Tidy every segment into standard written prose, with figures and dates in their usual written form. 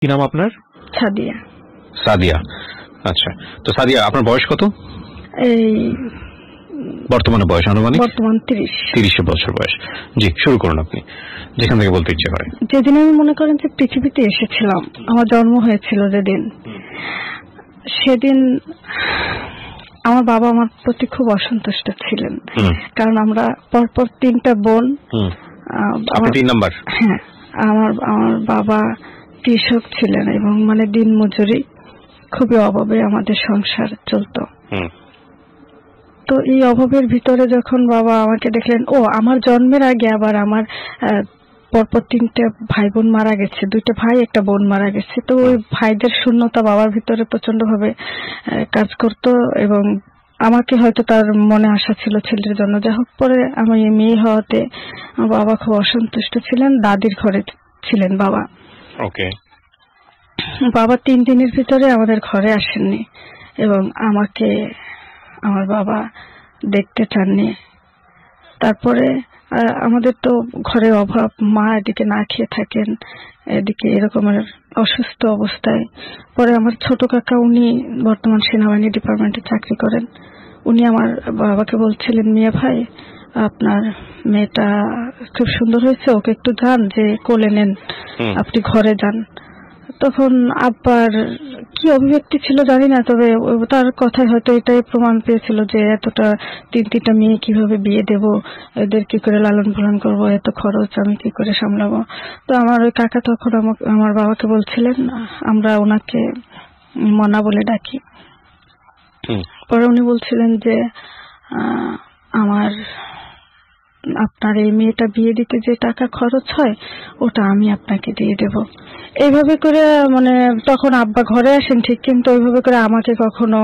কি নাম আপনার? সাদিয়া। সাদিয়া, আচ্ছা। তো সাদিয়া, আপনার বয়স কত? এই বর্তমানে বয়স আনুমানিক? বর্তমান 30 বছর বয়স। জি, শুরু করুন আপনি, যেখান থেকে বলতে ইচ্ছে করে। যেদিন আমি মনে করেন যে পৃথিবীতে এসেছিলাম, আমার জন্ম হয়েছিল যেদিন, সেদিন আমার বাবা আমার প্রতি খুব অসন্তুষ্ট ছিলেন। কারণ আমরা পরপর 3টা বোন। আপনি 3 নাম্বার? হ্যাঁ, আমার বাবা কৃষক ছিলেন এবং মানে দিন মজুরি, খুবই অভাবে আমাদের সংসার চলতো। তো এই অভাবের ভিতরে যখন বাবা আমাকে দেখলেন, আমার জন্মের আগে আবার আমার পরপর 3টে ভাই বোন মারা গেছে, 2টা ভাই 1টা বোন মারা গেছে। তো ওই ভাইদের শূন্যতা বাবার ভিতরে প্রচন্ড ভাবে কাজ করতো এবং আমাকে হয়তো তার মনে আশা ছিল ছেলের জন্য। যাই হোক, পরে আমি মেয়ে হওয়াতে আমার বাবা খুব অসন্তুষ্ট ছিলেন। দাদির ঘরে ছিলেন বাবা। ওকে। বাবা 3 দিনের ভিতরে আমাদের ঘরে আসেননি এবং আমাকে আমার বাবা দেখতে চাননি। তারপরে আমাদের তো ঘরে অভাব, মা এদিকে না খেয়ে থাকেন, এদিকে এরকমের অসুস্থ অবস্থায়। পরে আমার ছোট কাকা, উনি বর্তমান সেনাবাহিনী ডিপার্টমেন্টে চাকরি করেন, উনি আমার বাবাকে বলছিলেন, মিয়া ভাই, আপনার মেয়েটা খুব সুন্দর হয়েছে, ওকে একটু যান যে কোলে নেন, আপনি ঘরে যান। তখন আব্বার কি অভিব্যক্তি ছিল জানি না, তবে তার কথায় হয়তো এটাই প্রমাণ পেয়েছিল যে এতটা 3টা মেয়ে কিভাবে বিয়ে দেব, এদের কি করে লালন পালন করব, এত খরচ আমি কি করে সামলাবো। তো আমার ওই কাকা তখন আমার বাবাকে বলছিলেন, আমরা ওনাকে মনা বলে ডাকি। পরে উনি বলছিলেন যে আপনার এই মেয়েটা বিয়ে দিতে যে টাকা খরচ হয় ওটা আমি আপনাকে দিয়ে দেব। এইভাবে করে মানে তখন আব্বা ঘরে আসেন ঠিক, কিন্তু ওইভাবে করে আমাকে কখনো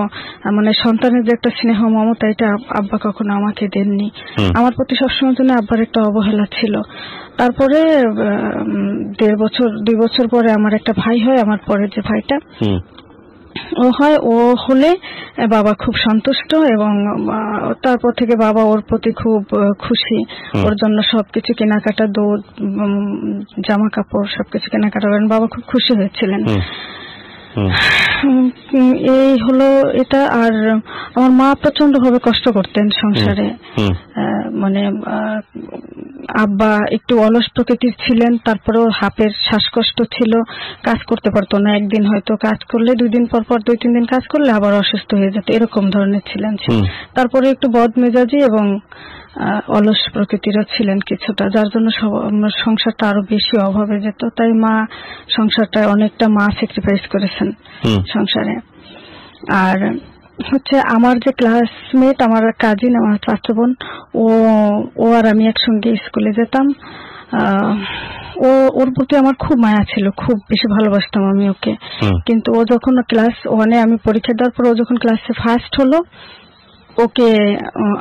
মানে সন্তানের যে একটা স্নেহ মমতা, এটা আব্বা কখনো আমাকে দেননি। আমার প্রতি সবসময় জন্য আব্বার একটা অবহেলা ছিল। তারপরে 2 বছর পরে আমার একটা ভাই হয়, আমার পরের যে ভাইটা ও হলে বাবা খুব সন্তুষ্ট এবং তারপর থেকে বাবা ওর প্রতি খুব খুশি। ওর জন্য সবকিছু কেনাকাটা, দুধ, জামা কাপড় সবকিছু কেনাকাটা করেন, বাবা খুব খুশি হয়েছিলেন। এই হলো এটা। আর আমার মা প্রচন্ড ভাবে কষ্ট করতেন সংসারে। মানে আব্বা একটু অলস প্রকৃতির ছিলেন, তারপরেও হাপের শ্বাসকষ্ট ছিল, কাজ করতে পারতো না। একদিন হয়তো কাজ করলে 2 দিন পর 2-3 দিন কাজ করলে আবার অসুস্থ হয়ে যেত, এরকম ধরনের ছিলেন। তারপরে একটু বদমেজাজি এবং অলস প্রকৃতিরও ছিলেন কিছুটা, যার জন্য সংসারটা আরো বেশি অভাবে যেত। তাই মা সংসারটা অনেকটা স্যাক্রিফাইস করেছেন সংসারে। আর হচ্ছে আমার যে ক্লাসমেট, আমার কাজিন, আমার চাচা বোন, ও আর আমি একসঙ্গে স্কুলে যেতাম। ওর প্রতি আমার খুব মায়া ছিল, খুব বেশি ভালোবাসতাম আমি ওকে। কিন্তু ও যখন ক্লাস 1-এ, আমি পরীক্ষা দেওয়ার পর ও যখন ক্লাসে ফার্স্ট হলো, ওকে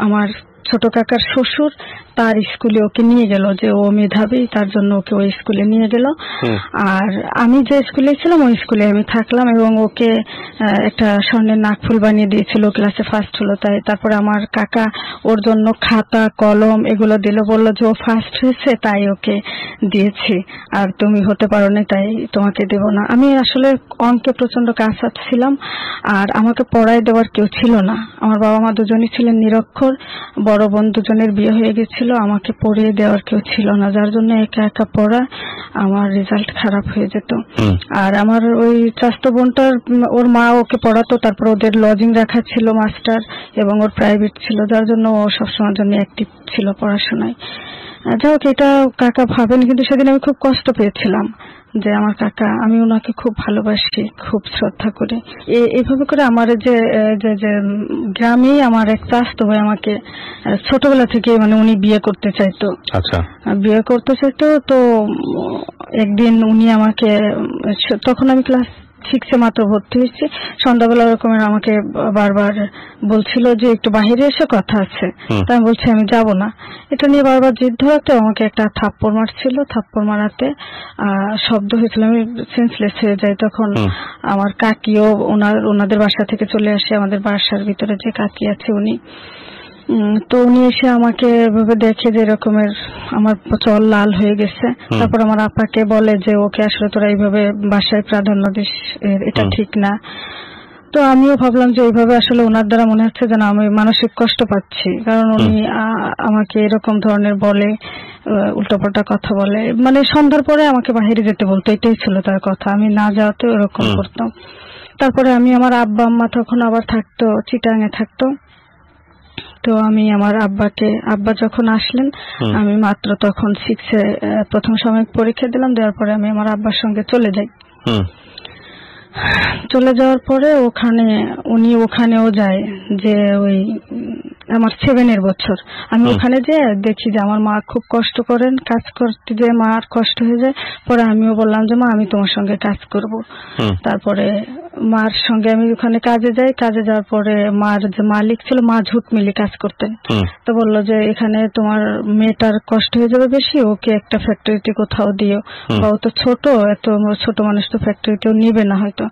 আমার ছোট কাকার শ্বশুর তার স্কুলে ওকে নিয়ে গেল, যে ও মেধাবী, তার জন্য ওকে ওই স্কুলে নিয়ে গেল। আর আমি যে স্কুলে ছিলাম ওই স্কুলে আমি থাকলাম এবং ওকে একটা স্বর্ণের নাকফুল বানিয়ে দিয়েছিল, ক্লাসে ফার্স্ট হলো তাই। তারপরে আমার কাকা ওর জন্য খাতা কলম এগুলো দিল, বললো যে ও ফার্স্ট হয়েছে তাই ওকে দিয়েছি, আর তুমি হতে পারো না তাই তোমাকে দেব না। আমি আসলে অঙ্কে প্রচন্ড কাঁচা ছিলাম আর আমাকে পড়ায় দেওয়ার কেউ ছিল না। আমার বাবা মা দুজনই ছিলেন নিরক্ষর, বড় বোন দুজনের বিয়ে হয়ে গেছিল, আমাকে পড়িয়ে দেওয়ার কেউ ছিল না, যার জন্য একা একা পড়া, আমার রেজাল্ট খারাপ হয়ে যেত। আর আমার ওই চাচাতো বোনটার ওর মা ওকে পড়াতো, তারপর ওদের লজিং রাখা ছিল মাস্টার এবং ওর প্রাইভেট ছিল, যার জন্য ও সবসময়ের জন্য অ্যাক্টিভ ছিল পড়াশোনায়। যাই হোক, এটা কাকা ভাবেন, কিন্তু সেদিন আমি খুব কষ্ট পেয়েছিলাম যে আমার কাকা, আমি ওনাকে খুব ভালোবাসি, খুব শ্রদ্ধা করি। এইভাবে করে আমার যে গ্রামেই আমার এক চাচাতো ভাই আমাকে ছোটবেলা থেকে মানে উনি বিয়ে করতে চাইতো। আচ্ছা। বিয়ে করতে চাইতো। তো একদিন উনি আমাকে, তখন আমি ক্লাস 6-এ মাত্র ভর্তি হয়েছি, সন্ধ্যাবেলা ওরকমের আমাকে বারবার বলছিল যে একটু বাহিরে এসে কথা আছে। তাই আমি বলছি আমি যাব না। এটা নিয়ে বারবার জিদ ধরাতে আমাকে একটা থাপ্পড় মারছিল। থাপ্পড় মারাতে শব্দ হয়েছিল, আমি সেন্সলেস হয়ে যাই। তখন আমার কাকিও ওনাদের বাসা থেকে চলে আসে, আমাদের বাসার ভিতরে যে কাকি আছে উনি তো উনি এসে আমাকে এভাবে দেখে যে এরকমের আমার চল লাল হয়ে গেছে, তারপর আমার আপাকে বলে যে ওকে আসলে তোরা এইভাবে বাসায় প্রাধান্য দিস, এটা ঠিক না। তো আমিও ভাবলাম যে এইভাবে আসলে ওনার দ্বারা মনে হচ্ছে যেন আমি মানসিক কষ্ট পাচ্ছি, কারণ উনি আমাকে এরকম ধরনের বলে, উল্টোপাল্টা কথা বলে, মানে সন্ধ্যার পরে আমাকে বাইরে যেতে বলতো, এটাই ছিল তার কথা, আমি না যাওয়াতে এরকম করতাম। তারপরে আমি আমার আব্বা আম্মা তখন আবার থাকতো চিটাঙে থাকতো, তো আমি আমার আব্বা যখন আসলেন আমি মাত্র তখন 6-এ প্রথম সাময়িক পরীক্ষা দিলাম, দেওয়ার পরে আমি আমার আব্বার সঙ্গে চলে যাই। চলে যাওয়ার পরে ওখানেও যায় যে ওই আমার 7-এর বছর আমি ওখানে যে দেখি যে আমার মা খুব কষ্ট করেন, কাজ করতে যে মার কষ্ট হয়ে যায়। পরে আমিও বললাম যে মা আমি তোমার সঙ্গে কাজ করব। তারপরে মার সঙ্গে আমি ওখানে কাজে যাই, কাজে যাওয়ার পরে মার যে মালিক ছিল, মা ঝুট মিলি কাজ করতেন, তো বললো যে এখানে তোমার মেয়েটার কষ্ট হয়ে যাবে বেশি, ওকে একটা ফ্যাক্টরিতে কোথাও দিও, বা ও তো ছোট, এত ছোট মানুষ তো ফ্যাক্টরিতেও নিবে না হয়তো।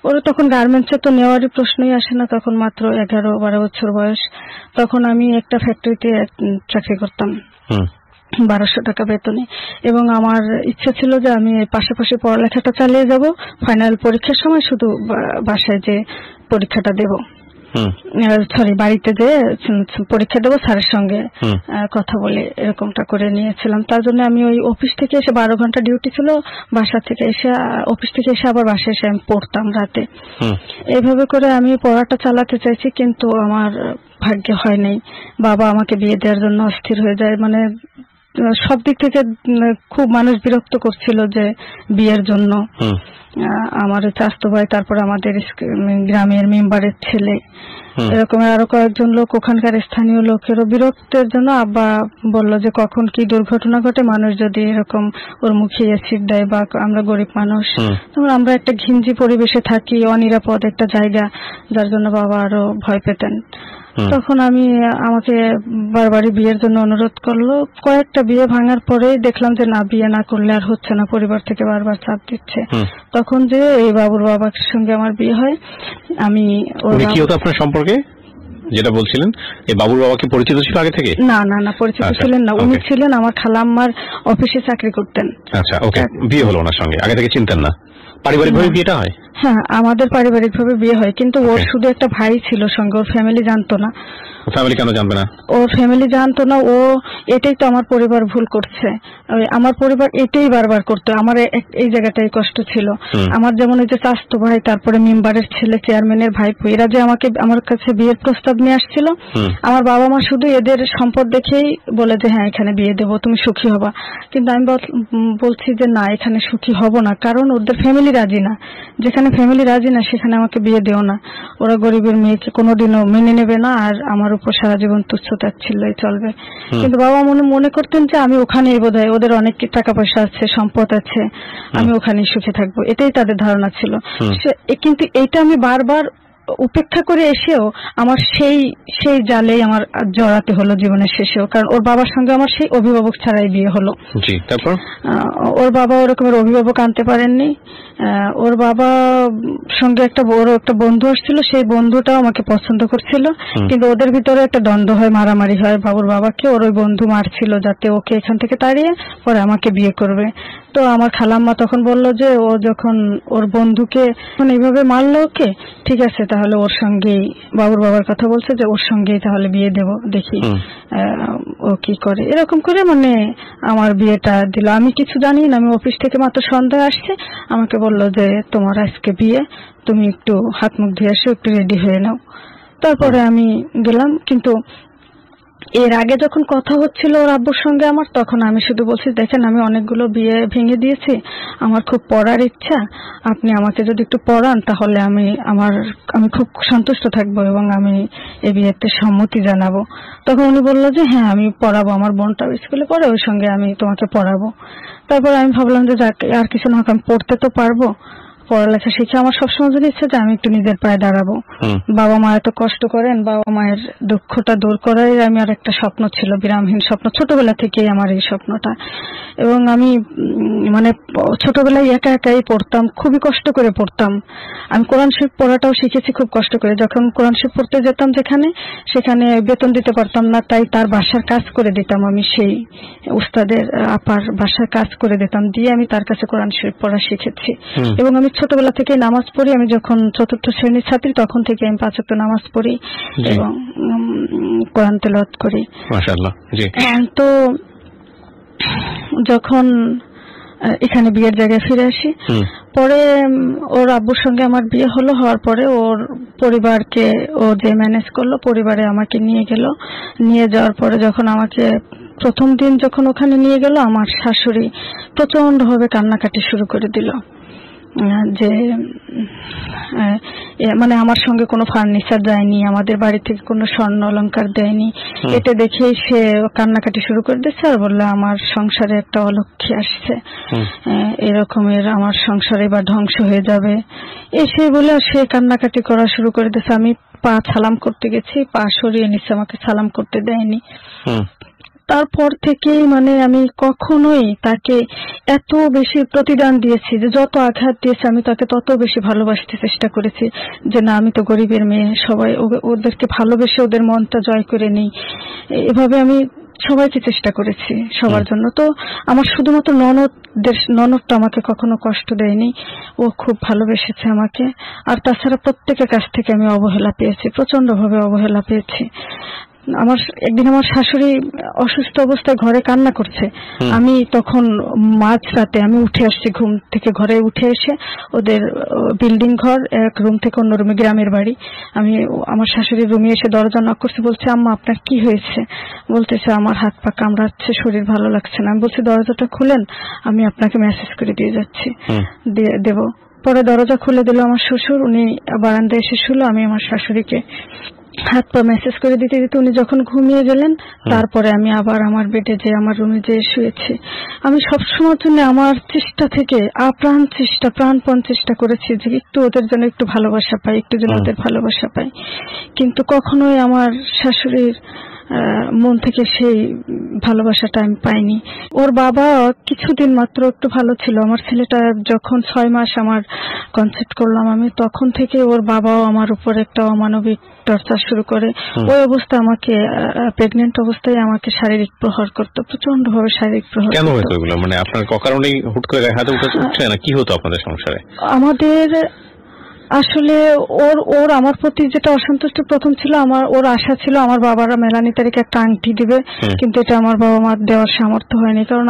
ওর তখন গার্মেন্টসে তো নেওয়ারই প্রশ্নই আসে না, তখন মাত্র 11-12 বছর বয়স। তখন আমি একটা ফ্যাক্টরিতে চাকরি করতাম 1200 টাকা বেতনে, এবং আমার ইচ্ছে ছিল যে আমি পাশাপাশি পড়ালেখাটা চালিয়ে যাব, ফাইনাল পরীক্ষার সময় শুধু বাসায় যে পরীক্ষাটা দেব, বাড়িতে যে পরীক্ষা দেবো স্যারের সঙ্গে কথা বলে, এরকমটা করে নিয়েছিলাম। তার জন্য আমি ওই অফিস থেকে এসে 12 ঘন্টা ডিউটি ছিল, বাসা থেকে এসে অফিস থেকে এসে আবার বাসায় এসে আমি পড়তাম রাতে। এইভাবে করে আমি পড়াটা চালাতে চাইছি, কিন্তু আমার ভাগ্যে হয় নাই। বাবা আমাকে বিয়ে দেওয়ার জন্য অস্থির হয়ে যায়, মানে সব দিক থেকে খুব মানুষ বিরক্ত করছিল যে বিয়ের জন্য। আমার চাচাতো ভাই, তারপর আমাদের গ্রামের মেম্বারের ছেলে, এরকম আরো কয়েকজন লোক, ওখানকার স্থানীয় লোকেরও বিরক্তের জন্য আব্বা বলল যে কখন কি দুর্ঘটনা ঘটে, মানুষ যদি এরকম ওর মুখে অ্যাসিড দেয়, বা আমরা গরিব মানুষ, তখন আমরা একটা ঘিঞ্জি পরিবেশে থাকি, অনিরাপদ একটা জায়গা, যার জন্য বাবা আরো ভয় পেতেন। তখন আমাকে বারবারই বিয়ের জন্য অনুরোধ করলো। কয়েকটা বিয়ে ভাঙার পরে দেখলাম যে না, বিয়ে না করলে আর হচ্ছে না, পরিবার থেকে বারবার চাপ দিচ্ছে। তখন যে এই বাবুর বাবার সঙ্গে আমার বিয়ে হয়। আমি কি হতো আপনার সম্পর্কে যেটা বলছিলেন, এই বাবুর বাবাকে পরিচিত ছিল আগে থেকে? না না না, পরিচিত ছিলেন না, উনি ছিলেন আমার খালাম্মার অফিসে চাকরি করতেন। আচ্ছা, ওকে। বিয়ে হলো ওনার সঙ্গে, আগে থেকে চিনতেন না? পারিবারিক ভাবে বিয়েটা হয়? হ্যাঁ, আমাদের পারিবারিক ভাবে বিয়ে হয়, কিন্তু ওর শুধু একটা ভাই ছিল সঙ্গে, ওর ফ্যামিলি জানতো না। ফ্যামিলি কেন জানবে না? ওর ফ্যামিলি জানতো না। ও এটাই তো আমার পরিবার ভুল করছে, আমার পরিবার এটাই বারবার করতো। আমার এই জায়গাটাই কষ্ট ছিল। আমার যেমন এই যে চাচাতো ভাই, তারপরে মেম্বারের ছেলে, চেয়ারম্যানের ভাইপো, এরা যে আমার কাছে বিয়ের প্রস্তাব নিয়ে আসছিল, আমার বাবা মা শুধু এদের সম্পদ দেখেই বলে যে হ্যাঁ এখানে বিয়ে দেবো, তুমি সুখী হবা। কিন্তু আমি বলছি যে না, এখানে সুখী হব না, কারণ ওদের ফ্যামিলি রাজি না। যেখানে ফ্যামিলি রাজি না সেখানে আমাকে বিয়ে দেও না। ওরা গরিবের মেয়েকে কোনোদিনও মেনে নেবে না, আর আমার উপর সারা জীবন তুচ্ছ-তাচ্ছিল্যই চলবে। কিন্তু বাবা মনে করতেন যে আমি ওখানেই বোধহয়, ওদের অনেক টাকা পয়সা আছে, সম্পদ আছে, আমি ওখানেই সুখে থাকবো, এটাই তাদের ধারণা ছিল। কিন্তু এইটা আমি বারবার উপেক্ষা করে এসেও আমার সেই জালেই আমার জড়াতে হলো জীবনের শেষেও, কারণ ওর বাবার সঙ্গে আমার সেই অভিভাবক ছাড়াই বিয়ে হলো। তারপর ওর বাবা ওরকমের অভিভাবক আনতে পারেননি। ওর বাবা সঙ্গে একটা বন্ধু আসছিল, সেই বন্ধুটাও আমাকে পছন্দ করছিল, কিন্তু ওদের ভিতরে একটা দ্বন্দ্ব হয়, মারামারি হয়। বাবুর বাবাকে ওর ওই বন্ধু মারছিল যাতে ওকে এখান থেকে তাড়িয়ে পরে আমাকে বিয়ে করবে। তো আমার খালাম্মা তখন বলল যে ও যখন ওর বন্ধুকে এইভাবে মারলো ওকে, ঠিক আছে তাহলে ওর সঙ্গেই, বাবুর বাবার কথা বলছে যে ওর সঙ্গেই তাহলে বিয়ে দেব, দেখি ও কি করে। এরকম করে মানে আমার বিয়েটা দিল। আমি কিছু জানি না, আমি অফিস থেকে মাত্র সন্ধ্যায় আসছে, আমাকে বললো যে তোমার আজকে বিয়ে, তুমি একটু হাত মুখ ধুয়ে এসে একটু রেডি হয়ে নাও। তারপরে আমি গেলাম। কিন্তু এর আগে যখন কথা হচ্ছিল ওর আব্বুর সঙ্গে আমার, তখন আমি শুধু বলছি দেখেন আমি অনেকগুলো বিয়ে ভেঙে দিয়েছি, আমার খুব পড়ার ইচ্ছা, আপনি আমাকে যদি একটু পড়ান তাহলে আমি খুব সন্তুষ্ট থাকবো এবং আমি এই বিয়েতে সম্মতি জানাবো। তখন উনি বললো যে হ্যাঁ আমি পড়াবো, আমার বোনটা স্কুলে পড়ে, ওই সঙ্গে আমি তোমাকে পড়াবো। তারপর আমি ভাবলাম যে যাক, আর কিছু না হোক আমি পড়তে তো পারবো। পড়ালেখা শিখে আমার সবসময় যদি ইচ্ছা যে আমি একটু নিজের পায়ে দাঁড়াবো। বাবা মা এত কষ্ট করেন, বাবা মায়ের দুঃখটা দূর করাই আমার একটা স্বপ্ন ছিল, বিরামহীন স্বপ্ন, ছোটবেলা থেকেই আমার এই স্বপ্নটা। এবং আমি মানে ছোটবেলায় একা একাই পড়তাম, খুবই কষ্ট করে পড়তাম। আমি কোরআন শরীফ পড়াটাও শিখেছি খুব কষ্ট করে। যখন কোরআন শরীফ পড়তে যেতাম সেখানে বেতন দিতে পারতাম না, তাই তার বাসার কাজ করে দিতাম। আমি সেই উস্তাদের আপার বাসার কাজ করে দিতাম, দিয়ে আমি তার কাছে কোরআন শরীফ পড়া শিখেছি। এবং আমি ছোটবেলা থেকে নামাজ পড়ি। আমি যখন 4th শ্রেণীর ছাত্রী তখন থেকে আমি 5 ওয়াক্ত নামাজ পড়ি এবং কোরআন তেলাওয়াত করি। মাশাআল্লাহ। জি। তো যখন এখানে বিয়ের জায়গায় ফিরে আসি, পরে ওর আব্বুর সঙ্গে আমার বিয়ে হলো। হওয়ার পরে ওর পরিবারকে ও যে ম্যানেজ করলো, পরিবারে আমাকে নিয়ে গেল। নিয়ে যাওয়ার পরে যখন আমাকে প্রথম দিন যখন ওখানে নিয়ে গেল, আমার শাশুড়ি প্রচন্ড ভাবে কান্নাকাটি শুরু করে দিল, যে মানে আমার সঙ্গে কোনো ফার্নিচার যায়নি, আমাদের বাড়ি থেকে কোনো স্বর্ণ অলংকার দেয়নি। এটা দেখেই সে কান্নাকাটি শুরু করে দিচ্ছে আর বললো আমার সংসারে একটা অলক্ষ্মী আসছে, এরকমের আমার সংসারে বা ধ্বংস হয়ে যাবে। এসে বলে সে কান্নাকাটি করা শুরু করে দিচ্ছে। আমি পা সালাম করতে গেছি, পা সরিয়ে নিচ্ছে, আমাকে সালাম করতে দেয়নি। তারপর থেকেই মানে আমি কখনোই তাকে এত বেশি প্রতিদান দিয়েছি যে যত আঘাত দিয়েছে আমি তাকে তত বেশি ভালোবাসতে চেষ্টা করেছি, যে না আমি তো গরিবের মেয়ে, সবাই ওদেরকে ভালোবেসে ওদের মনটা জয় করে নেই। এভাবে আমি সবাইকে চেষ্টা করেছি সবার জন্য। তো আমার শুধুমাত্র ননদটা আমাকে কখনো কষ্ট দেয়নি, ও খুব ভালোবেসেছে আমাকে। আর তাছাড়া প্রত্যেকের কাছ থেকে আমি অবহেলা পেয়েছি, প্রচন্ড ভাবে অবহেলা পেয়েছি। একদিন আমার শাশুড়ি অসুস্থ অবস্থায় ঘরে কান্না করছে। আমি তখন মাঝরাতে আমি উঠে আসছি ঘুম থেকে, ঘরে উঠে এসে ওদের বিল্ডিং ঘর, এক রুম থেকে অন্য রুমে, গ্রামের বাড়ি। আমি আমার শাশুড়ির রুমে এসে দরজা নক করছি, বলছে আম্মা আপনার কি হয়েছে? বলতেছে আমার হাত পা কামড়াচ্ছে, শরীর ভালো লাগছে না। আমি বলছি দরজাটা খুলেন, আমি আপনাকে মেসেজ করে দিয়ে যাচ্ছি, দেব। পরে দরজা খুলে দিল আমার শ্বশুর, উনি বারান্দায় এসে শুলো। আমি আমার শাশুড়িকে হাত পা মেসেজ করে দিতে দিতে উনি যখন ঘুমিয়ে গেলেন, তারপরে আমি আবার আমার বেডে যে আমার রুমে যেয়ে শুয়েছি। আমি সবসময়ের জন্য আমার চেষ্টা থেকে প্রাণপণ চেষ্টা করেছি যে একটু ওদের জন্য একটু ভালোবাসা পাই, একটু যেন ওদের ভালোবাসা পাই। কিন্তু কখনোই আমার শাশুড়ির মন থেকে সেই ভালোবাসাটা আমি পাইনি। ওর বাবা কিছুদিন মাত্র একটু ভালো ছিল। আমার ছেলেটা যখন 6 মাস আমার কনসেপ্ট করলাম আমি, তখন থেকে ওর বাবাও আমার উপর একটা অমানবিক টর্চার শুরু করে। ওই অবস্থায় আমাকে, প্রেগনেন্ট অবস্থায় আমাকে শারীরিক প্রহার করতো, প্রচন্ড ভাবে শারীরিক প্রহার। কেন হতো এগুলো? মানে আপনার কারণেই হুট করে হাতে উঠছে না, কি হতো আপনাদের সংসারে? আমাদের আসলে ওর আমার প্রতি যেটা অসন্তুষ্ট প্রথম ছিল, ওর আশা ছিল আমার বাবারা মেলানি তারিখে একটা আংটি দিবে, কিন্তু এটা আমার বাবা মার দেওয়ার সামর্থ্য হয়নি। কারণ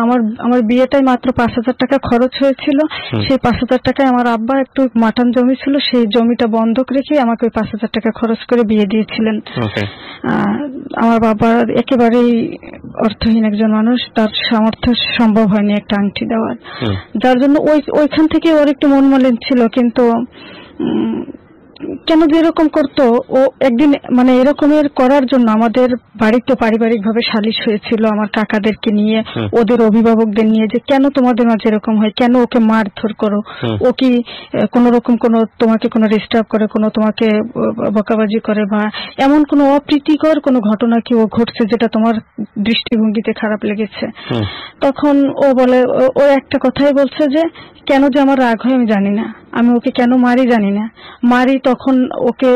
আমার বিয়েটাই মাত্র 5,000 টাকা খরচ হয়েছিল। সেই 5,000 টাকায় আমার আব্বা একটু মাটান জমি ছিল, সেই জমিটা বন্ধক রেখে আমাকে ওই 5,000 টাকা খরচ করে বিয়ে দিয়েছিলেন। আমার বাবা একেবারেই অর্থহীন একজন মানুষ, তার সামর্থ্য সম্ভব হয়নি একটা আংটি দেওয়ার, যার জন্য ওইখান থেকে ওর একটু মন মলিন ছিল। কিন্তু কেন যে এরকম করতো, ও একদিন মানে এরকমের করার জন্য আমাদের বাড়িতে পারিবারিক ভাবে সালিশ হয়েছিল আমার কাকাদেরকে নিয়ে, ওদের অভিভাবকদের নিয়ে, যে কেন তোমাদের মাঝে এরকম হয়, কেন ওকে মারধর করো, ও কি কোন রকম তোমাকে কোনো ডিস্টার্ব করে, কোনো তোমাকে বকাবাজি করে, বা এমন কোনো অপ্রীতিকর কোনো ঘটনা কি ও ঘটছে যেটা তোমার দৃষ্টিভঙ্গিতে খারাপ লেগেছে? তখন ও বলে, ও একটা কথাই বলছে যে কেন যে আমার রাগ হয় আমি জানি না, আমি ওকে কেন মারি জানি না, মারি তখন ওকে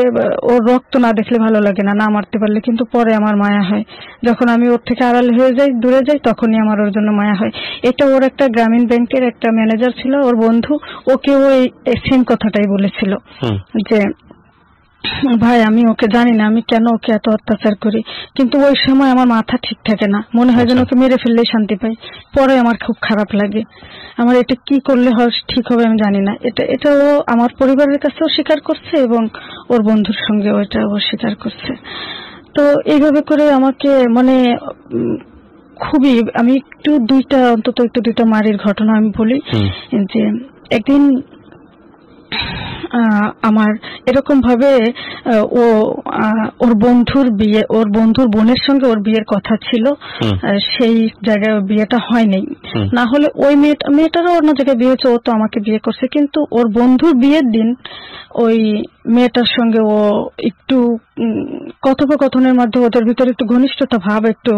ওর রক্ত না দেখলে ভালো লাগে না, না মারতে পারলে, কিন্তু পরে আমার মায়া হয়। যখন আমি ওর থেকে আড়াল হয়ে যাই, দূরে যাই, তখনই আমার ওর জন্য মায়া হয়। এটা ওর একটা গ্রামীণ ব্যাংকের একটা ম্যানেজার ছিল, ওর বন্ধু, ওকে ওই সেম কথাটাই বলেছিল যে ভাই আমি ওকে জানি না আমি কেন ওকে এত অত্যাচার করি, কিন্তু ওই সময় আমার মাথা ঠিক থাকে না, মনে হয় যেন ওকে মেরে ফেললেই শান্তি পাই। পরে আমার খুব খারাপ লাগে, আমার এটা কি করলে ঠিক হবে আমি জানি না। এটা ও আমার পরিবারের কাছেও স্বীকার করছে এবং ওর বন্ধুর সঙ্গে ওইটা ও স্বীকার করছে। তো এইভাবে করে আমাকে মানে খুবই, আমি অন্তত একটু দুইটা মারির ঘটনা আমি বলি। যে একদিন আমার এরকম ভাবে ও ওর বন্ধুর বিয়ে, ওর বন্ধুর বোনের সঙ্গে ওর বিয়ের কথা ছিল, সেই জায়গায় বিয়েটা হয়নি। না হলে ওই মেয়েটারও অন্য জায়গায় বিয়ে হচ্ছে, ও তো আমাকে বিয়ে করছে, কিন্তু ওর বন্ধুর বিয়ের দিন ওই মেয়েটার সঙ্গে ও একটু কথোপকথনের মধ্যে ওদের ভিতরে একটু ঘনিষ্ঠতা ভাব, একটু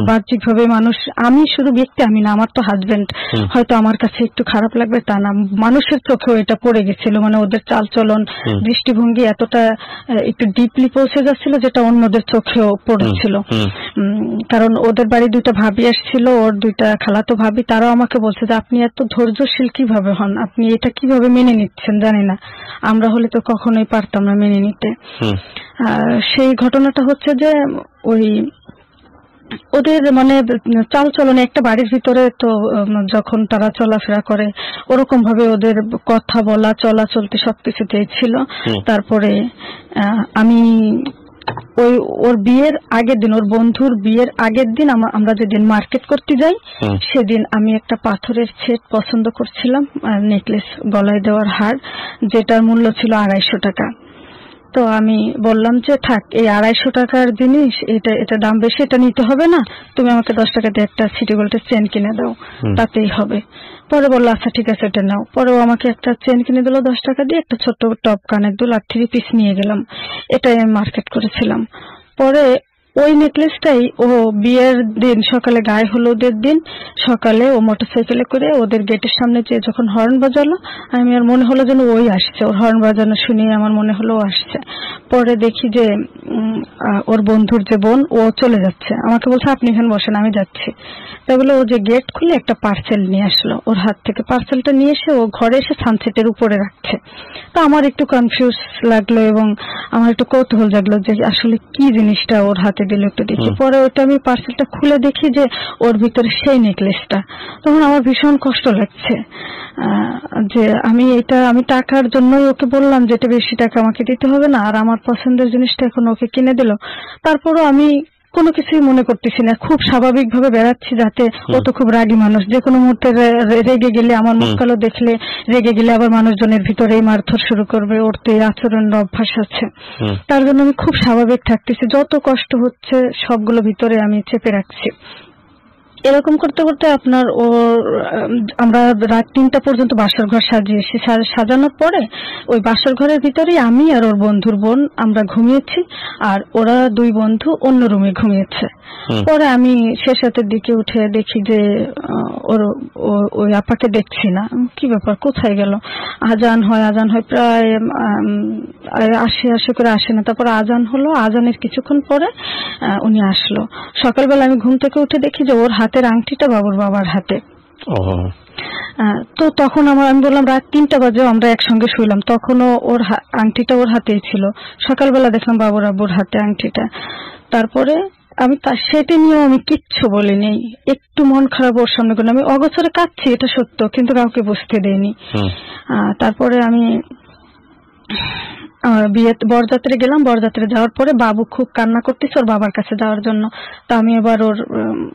বাহ্যিক ভাবে মানুষ, আমি শুধু ব্যক্তি আমি না, আমার তো হাজবেন্ড, হয়তো আমার কাছে একটু খারাপ লাগবে তা না, মানুষের চোখেও এটা পড়ে গেছিল। মানে ওদের চালচলন, দৃষ্টিভঙ্গি এতটা একটু ডিপলি পৌঁছে যাচ্ছিল যেটা অন্যদের চোখেও পড়েছিল। কারণ ওদের বাড়ি দুইটা ভাবি আসছিল, ওর দুইটা খালাতো ভাবি, তারাও আমাকে বলছে যে আপনি এত ধৈর্যশীল কিভাবে হন, আপনি এটা কিভাবে মেনে নিচ্ছেন, জানি না, আমরা হলে তো কখনোই পারতাম না মেনে নিতে। সেই ঘটনাটা হচ্ছে যে ওই ওদের মানে চালচলনে একটা বাড়ির ভিতরে তো যখন তারা চলাফেরা করে ওরকম ভাবে ওদের কথা বলা, চলা চলতে সবকিছুতেই ছিল। তারপরে আমি ওর বিয়ের আগের দিন, ওর বন্ধুর বিয়ের আগের দিন আমরা যেদিন মার্কেট করতে যাই, সেদিন আমি একটা পাথরের সেট পছন্দ করছিলাম, নেকলেস, গলায় দেওয়ার হার, যেটার মূল্য ছিল 250 টাকা। তো আমি বললাম যে থাক, এই 250 টাকার জিনিস, এটা দাম বেশি, এটা নিতে হবে না, তুমি আমাকে 10 টাকা দিয়ে একটা সিটি গোল্ডের চেন কিনে দাও, তাতেই হবে। পরে বললো আচ্ছা ঠিক আছে এটা নাও। পরেও আমাকে একটা চেন কিনে দিল 10 টাকা দিয়ে, একটা ছোট্ট টপ কানের দুল আর 3 পিস নিয়ে গেলাম। এটাই আমি মার্কেট করেছিলাম। পরে ওই নেকলেসটাই ও বিয়ের দিন সকালে, গায়ে হলুদের দিন সকালে ও মোটরসাইকেলে করে ওদের গেটের সামনে যে যখন হর্ন বাজালো, আমি আর মনে হলো যেন ওই আসছে, ওর হর্ন বাজানো শুনে আমার মনে হলো ও আসছে। পরে দেখি যে ওর বন্ধুর যে বোন, ও চলে যাচ্ছে, আমাকে বলছে আপনি এখানে বসেন আমি যাচ্ছি। তাই বলে ও যে গেট খুলে একটা পার্সেল নিয়ে আসলো ওর হাত থেকে, পার্সেলটা নিয়ে এসে ও ঘরে এসে সানসেটের উপরে রাখছে। তো আমার একটু কনফিউজ লাগলো এবং আমার একটু কৌতূহল জাগলো যে আসলে কি জিনিসটা ওর হাতে দিল, একটু দেখি। পরে ওটা আমি পার্সেলটা খুলে দেখি যে ওর ভিতরে সেই নেকলেসটা। তখন আমার ভীষণ কষ্ট লাগছে যে আমি টাকার জন্যই ওকে বললাম যে এটা বেশি টাকা আমাকে দিতে হবে না, আর আমার পছন্দের জিনিসটা এখন ওকে কিনে দিল। তারপরও আমি কোনো কিছুই মনে করতেছি না, খুব স্বাভাবিক ভাবে বেড়াচ্ছি, যাতে ও তো খুব রাগী মানুষ, যে কোনো মুহূর্তে রেগে গেলে, আমার মুখ কালো দেখলে রেগে গেলে আবার মানুষজনের ভিতরে মারধর শুরু করবে, ওর তো এই আচরণের অভ্যাস আছে। তার জন্য আমি খুব স্বাভাবিক থাকতেছি, যত কষ্ট হচ্ছে সবগুলো ভিতরে আমি চেপে রাখছি। এরকম করতে করতে আমরা রাত 3টা পর্যন্ত বাসর ঘর সাজিয়েছি। সাজানোর পরে ওই বাসর ঘরের ভিতরেই আমি আর ওর বন্ধুর বোন আমরা ঘুমিয়েছি, আর ওরা 2 বন্ধু অন্য রুমে ঘুমিয়েছে। পরে আমি শেষ রাতের দিকে উঠে দেখি যে ওই আপাকে দেখছি না, কি ব্যাপার, কোথায় গেল? আজান হয় প্রায় আসে করে আসে না। তারপর আজান হলো, আজানের কিছুক্ষণ পরে উনি আসলো। সকালবেলা আমি ঘুম থেকে উঠে দেখি যে ওর হাতের আংটিটা বাবুর বাবার হাতে। তো তখন আমি বললাম রাত 3টা বাজে, আমরা একসঙ্গে শুইলাম, তখনও ওর আংটিটা ওর হাতেই ছিল। সকালবেলা দেখলাম বাবুর আব্বুর হাতে আংটিটা। তারপরে আমি সেটা নিয়েও আমি কিচ্ছু বলিনি, একটু মন খারাপ ওর সামনে করলাম, আমি অগোচরে কাঁদছি এটা সত্য, কিন্তু কাউকে বুঝতে দেইনি। তারপরে আমি বরযাত্রী গেলাম। বরযাত্রী যাওয়ার পরে বাবু খুব কান্না করতেছে ওর বাবার কাছে যাওয়ার জন্য। তো আমি এবার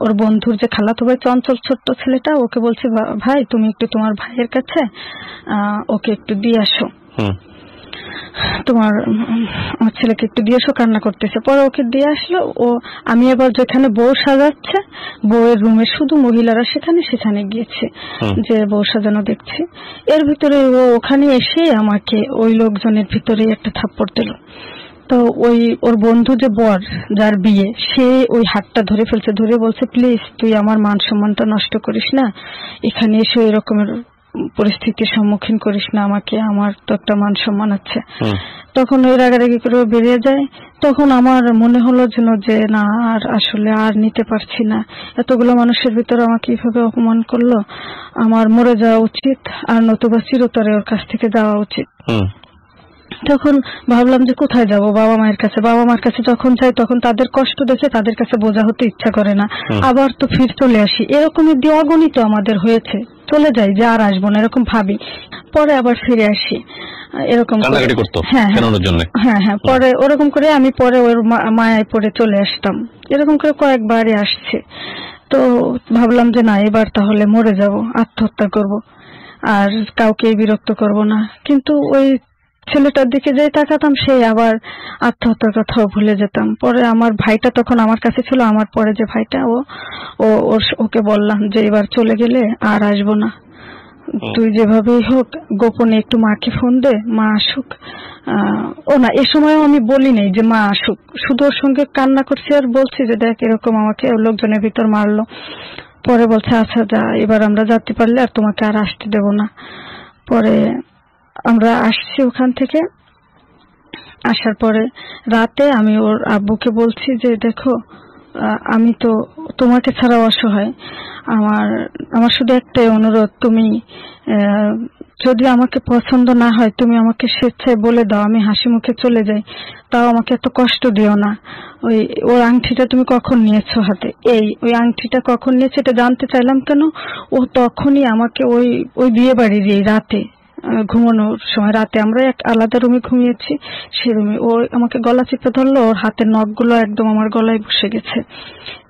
ওর বন্ধুর যে খালাতো ভাই চঞ্চল ছোট্ট ছেলেটা, ওকে বলছি ভাই তুমি একটু তোমার ভাইয়ের কাছে ওকে একটু দিয়ে আসো, আমার ছেলেকে একটু দিয়ে এসো, কান্না করতেছে। পরে ওকে দিয়ে আসলো। আমি এবার যেখানে বউ সাজাচ্ছে, বউয়ের রুমে শুধু মহিলারা সেখানে গিয়েছে যে বউ সাজানো দেখছি। এর ভিতরে ওখানে এসে আমাকে ওই লোকজনের ভিতরে একটা থাপ্পড় দিল। তো ওর বন্ধু যে বর, যার বিয়ে, সে ওই হাতটা ধরে ফেলছে, ধরে বলছে প্লিজ তুই আমার মান সম্মানটা নষ্ট করিস না, এখানে এসে ওই রকমের পরিস্থিতির সম্মুখীন করিস না আমাকে, আমার তো একটা মান সম্মান আছে। তখন ওই রাগারাগি করে বেরিয়ে যায়। তখন আমার মনে হলো যেন যে না, আসলে আর নিতে পারছি না, এতগুলো মানুষের ভিতরে আমাকে এইভাবে অপমান করলো, আমার মরে যাওয়া উচিত, আর নতুবা চিরতরে ওর কাছ থেকে যাওয়া উচিত। তখন ভাবলাম যে কোথায় যাব, বাবা মায়ের কাছে। বাবা মার কাছে যখন যাই তখন তাদের কষ্ট দেখে তাদের কাছে বোঝা হতে ইচ্ছা করে না, আবার তো ফির চলে আসি। এরকমই অগণিত আমাদের হয়েছে, চলে যাই যে আর আসবো না এরকম ভাবি, পরে আবার ফিরে আসি এরকম। হ্যাঁ, পরে ওরকম করে আমি পরে ওর মায়ায় পড়ে চলে আসতাম। এরকম করে কয়েকবারই আসছে। তো ভাবলাম যে না, এবার তাহলে মরে যাব, আত্মহত্যা করব, আর কাউকে বিরক্ত করব না। কিন্তু ওই ছেলেটার দিকে যেই তাকাতাম সেই আবার আত্মহত্যার কথাও ভুলে যেতাম। পরে আমার ভাইটা তখন আমার কাছে ছিল, আমার পরে যে ভাইটা ওকে বললাম যে এবার চলে গেলে আর আসবো না, তুই যেভাবেই হোক গোপনে একটু মাকে ফোন দে, মা আসুক। ও না, এ সময়ও আমি বলি নাই যে মা আসুক, শুধু ওর সঙ্গে কান্না করছি আর বলছি যে দেখ এরকম আমাকে লোকজনের ভিতর মারলো। পরে বলছে আচ্ছা যা, এবার আমরা যেতে পারলে আর তোমাকে আর আসতে দেব না। পরে আমরা আসছি ওখান থেকে। আসার পরে রাতে আমি ওর আব্বুকে বলছি যে দেখো আমি তো তোমাকে ছাড়া অসহায়, আমার শুধু একটাই অনুরোধ, তুমি যদি আমাকে পছন্দ না হয় তুমি আমাকে স্বেচ্ছায় বলে দাও, আমি হাসি মুখে চলে যাই, তাও আমাকে এত কষ্ট দিও না। ওর আংটিটা তুমি কখন নিয়েছো হাতে? ওই আংটিটা কখন নিয়েছে এটা জানতে চাইলাম কেন, ও তখনই আমাকে ওই বিয়ে বাড়ির রাতে ঘুমানোর সময়, রাতে আমরা এক আলাদা রুমে ঘুমিয়েছি, সে রুমে ও আমাকে গলা চিপে ধরলো, ওর হাতের নখগুলো একদম আমার গলায় বসে গেছে।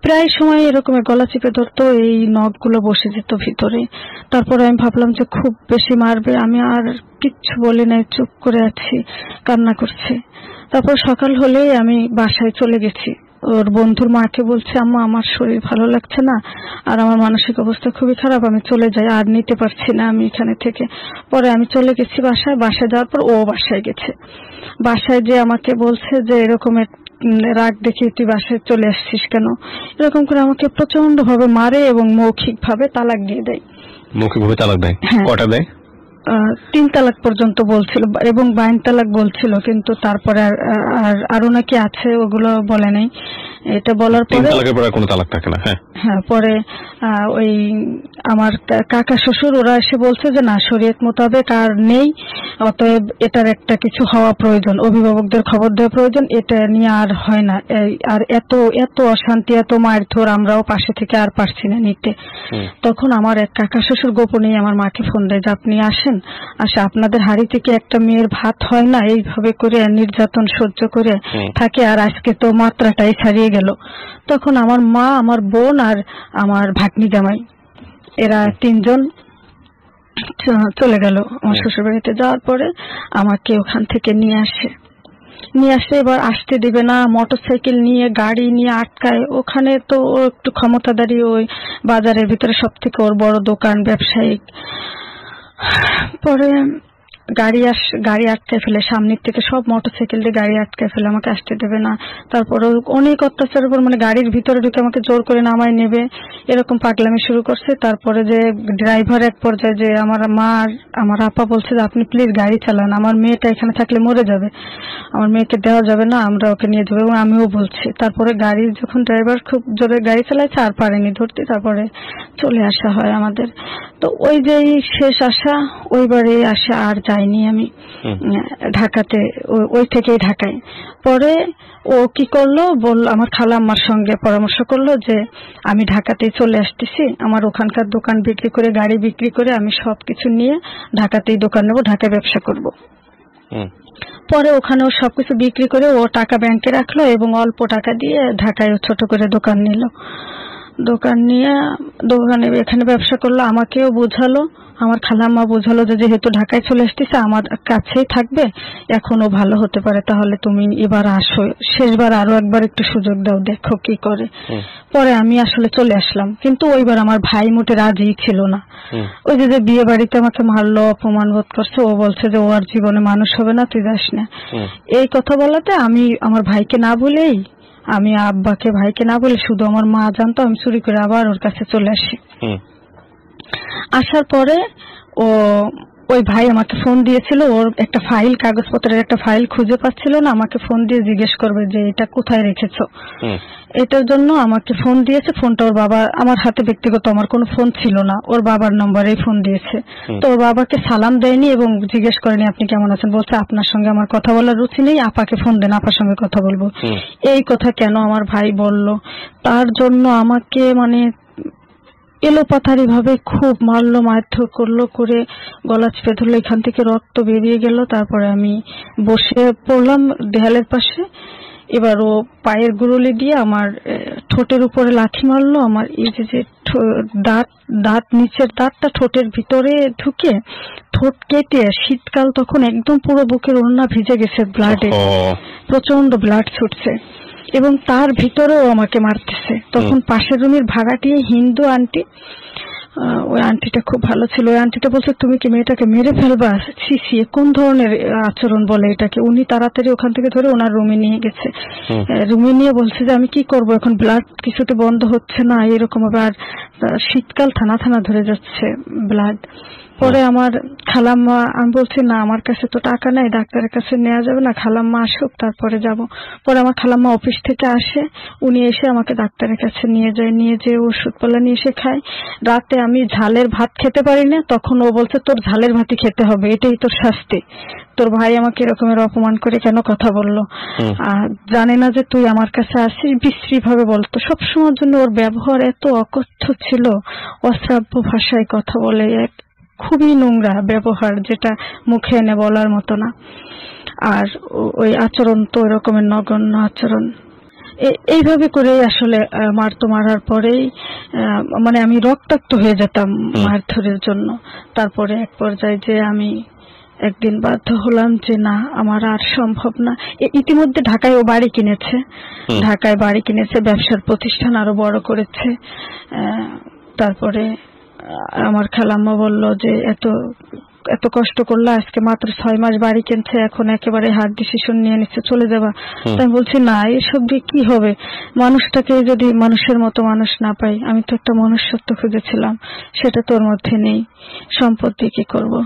প্রায় সময় এরকম গলা চিপে ধরতো, এই নখগুলো বসে যেত ভিতরে। তারপরে আমি ভাবলাম যে খুব বেশি মারবে, আমি আর কিচ্ছু বলি নাই, চুপ করে আছি, কান্না করছে। তারপর সকাল হলেই আমি বাসায় চলে গেছি। ওর বন্ধুর মাকে বলছে আম্মা আমার শরীর ভালো লাগছে না আর আমার মানসিক অবস্থা খুবই খারাপ, আমি চলে যাই, আর নিতে পারছি না আমি এখানে থেকে। পরে আমি চলে গেছি বাসায় যাওয়ার পর ও বাসায় গেছে। বাসায় যে আমাকে বলছে যে এরকম রাগ দেখে তুই বাসায় চলে আসছিস কেন, এরকম করে আমাকে প্রচন্ড ভাবে মারে এবং মৌখিক ভাবে তালাক দিয়ে দেয়। মৌখিক ভাবে তালাক দেয়? কটা দেয়? 3 তালাক পর্যন্ত বলছিল এবং 52 তালাক বলছিল, কিন্তু তারপরে আরো নাকি আছে, ওগুলো বলে নাই। এটা বলার পরে 3 তালাকের পরে কোনো তালাক থাকে না। হ্যাঁ, পরে ওই আমার কাকা শ্বশুর ওরা এসে বলছে যে না, শরীয়ত মোতাবেক আর নেই, অতএব এটার একটা কিছু হওয়া প্রয়োজন, অভিভাবকদের খবর দেওয়া প্রয়োজন, এটা নিয়ে আর হয় না। আর এত এত অশান্তি, এত মায়ের ধর, আমরাও পাশে থেকে আর পারছি না নিতে। তখন আমার এক কাকা শ্বশুর গোপনেই আমার মাকে ফোন দেয় যে আপনি আসেন, আপনাদের হাড়ি থেকে একটা মেয়ের ভাত হয় না, এইভাবে করে নির্যাতন সহ্য করে থাকে, আর আজকে তো মাত্রাটাই ছাড়িয়ে গেল। তখন আমার মা, আমার বোন আর আমার ভাগ্নি জামাই, এরা 3 জন চলে গেল আমার শ্বশুর বাড়িতে। যাওয়ার পরে আমাকে ওখান থেকে নিয়ে আসে, এবার আসতে দিবে না, মোটরসাইকেল নিয়ে গাড়ি নিয়ে আটকায়। ওখানে তো ও একটু ক্ষমতাধারী, ওই বাজারের ভিতরে সব থেকে ওর বড় দোকান, ব্যবসায়িক। পরে গাড়ি আটকায় ফেলে, সামনের থেকে সব মোটরসাইকেল দিয়ে গাড়ি আটকায় ফেলে, আমাকে আসতে দেবে না। তারপরে অনেক অত্যাচারের উপর, মানে গাড়ির ভিতরে ঢুকে আমাকে জোর করে নামায় নেবে, এরকম পাগলামি শুরু করছে। তারপরে যে ড্রাইভার এক পর্যায়ে যে আমার মা আর আমার আপা বলছে যে আপনি প্লিজ গাড়ি চালান, আমার মেয়েটা এখানে থাকলে মরে যাবে, আমার মেয়েকে দেওয়া যাবে না, আমরা ওকে নিয়ে যাবো, এবং আমিও বলছি। তারপরে গাড়ির যখন ড্রাইভার খুব জোরে গাড়ি চালাইছে আর পারেনি ধরতে, তারপরে চলে আসা হয় আমাদের। তো ওই যে শেষ আসা, ওই বাড়ি আসা আর যাইনি আমি ঢাকাতে, ওই থেকেই ঢাকায়। পরে ও কি করলো, আমার খালাম্মার সঙ্গে পরামর্শ করলো যে আমি ঢাকাতেই চলে আসতেছি, আমার ওখানকার দোকান বিক্রি করে, গাড়ি বিক্রি করে আমি সবকিছু নিয়ে ঢাকাতেই দোকান নেবো, ঢাকায় ব্যবসা করব। পরে ওখানে ও সবকিছু বিক্রি করে ও টাকা ব্যাংকে রাখলো এবং অল্প টাকা দিয়ে ঢাকায় ছোট করে দোকান নিল। দোকান নিয়ে এখানে ব্যবসা করলো, আমাকেও বোঝালো, আমার খালাম্মা বোঝালো যে যেহেতু ঢাকায় চলে আসতেছে আমার কাছেই থাকবে, এখনো ভালো হতে পারে, তাহলে তুমি এবার আসো, শেষবার আরো একবার একটু সুযোগ দাও, দেখো কি করে। পরে আমি আসলে চলে আসলাম, কিন্তু ওইবার আমার ভাই মোটে রাজি ছিল না। ওই যে বিয়ে বাড়িতে আমাকে মারলো, অপমান বোধ করছে, ও বলছে যে ও আর জীবনে মানুষ হবে না, তুই যাস না। এই কথা বলাতে আমি আমার ভাইকে না বলেই, আমি আব্বাকে ভাইকে না বলে, শুধু আমার মা জানতো, আমি চুরি করে আবার ওর কাছে চলে আসি। আসার পরে ওই ভাই আমাকে ফোন দিয়েছিল, ওর একটা ফাইল, কাগজপত্রের একটা ফাইল খুঁজে পাচ্ছিল না, আমাকে ফোন দিয়ে জিজ্ঞেস করবে যে এটা কোথায় রেখেছো। এটার জন্য আমাকে ফোন দিয়েছে। ফোনটা ওর বাবা, আমার হাতে ব্যক্তিগত আমার কোনো ফোন ছিল না, ওর বাবার নম্বরেই ফোন দিয়েছে। তো ওর বাবাকে সালাম দেয়নি এবং জিজ্ঞেস করেনি আপনি কেমন আছেন, বলছে আপনার সঙ্গে আমার কথা বলার রুচি নেই, আপাকে ফোন দেন, আপার সঙ্গে কথা বলবো। এই কথা কেন আমার ভাই বলল, তার জন্য আমাকে মানে এলোপাথারি ভাবে খুব মারলো, মারধর করলো, করে গলা চেপে ধরলো, এখান থেকে রক্ত বেরিয়ে গেল। তারপরে আমি বসে পড়লাম দেয়ালের পাশে, এবার ও পায়ের গুড়ুলি দিয়ে আমার ঠোঁটের উপরে লাথি মারলো। আমার এই যে দাঁত নিচের দাঁতটা ঠোঁটের ভিতরে ঢুকে ঠোঁট কেটে, শীতকাল তখন একদম পুরো বুকের ওড়না ভিজে গেছে ব্লাডে, প্রচন্ড ব্লাড ছুটছে, এবং তার ভিতরেও আমাকে মারতেছে। তখন পাশের রুমের ভাড়াটিয়ে হিন্দু আন্টি, ওই আন্টিটা খুব ভালো ছিল। ওই আন্টিটা বলছে, তুমি কি মেয়েটাকে মেরে ফেলবা? সিসি কোন ধরনের আচরণ বলে এটাকে। উনি তাড়াতাড়ি ওখান থেকে ধরে ওনার রুমে নিয়ে গেছে। রুমে নিয়ে বলছে যে আমি কি করব, এখন ব্লাড কিছুতে বন্ধ হচ্ছে না, এরকম আবার শীতকাল থানা ধরে যাচ্ছে ব্লাড। পরে আমার খালাম্মা, আমি বলছি না আমার কাছে তো টাকা নাই, ডাক্তারের কাছে নেওয়া যাবে না, খালাম্মা আসুক তারপরে যাব। পরে আমার খালাম্মা অফিস থেকে আসে, উনি এসে আমাকে ডাক্তারের কাছে নিয়ে যায়, ওষুধপালা নিয়ে এসে খায়। রাতে আমি ঝালের ভাত খেতে পারি না, তখন ও বলছে তোর ঝালের ভাতই খেতে হবে, এটাই তোর শাস্তি। তোর ভাই আমাকে এরকমের অপমান করে কেন কথা বললো, জানে না যে তুই আমার কাছে আসিস, বিশ্রী ভাবে বলতো। সবসময়ের জন্য ওর ব্যবহার এত অকথ্য ছিল, অশ্রাব্য ভাষায় কথা বলে, খুবই নোংরা ব্যবহার, যেটা মুখে এনে বলার মতো না। আর ওই আচরণ তো ওই রকমের নগণ্য আচরণ। এইভাবে করে আসলে মারার পরেই মানে আমি রক্তাক্ত হয়ে যেতাম মারধরের জন্য। তারপরে এক পর্যায়ে যে আমি একদিন বাধ্য হলাম যে না, আমার আর সম্ভব না। ইতিমধ্যে ঢাকায় ও বাড়ি কিনেছে, ব্যবসার প্রতিষ্ঠান আরো বড় করেছে। তারপরে আমার খালাম্মা বলল যে এত কষ্ট করলা, আজকে মাত্র 6 মাস বাড়ি কিনছে, এখন একেবারে হার্ড ডিসিশন নিয়ে নিচ্ছে চলে যাবা। তাই বলছি না, এসব দিয়ে কি হবে, মানুষটাকে যদি মানুষের মতো মানুষ না পাই, আমি তো একটা মনুষ্যত্ব খুঁজেছিলাম, সেটা তোর মধ্যে নেই, সম্পদ দিয়ে কি করবো।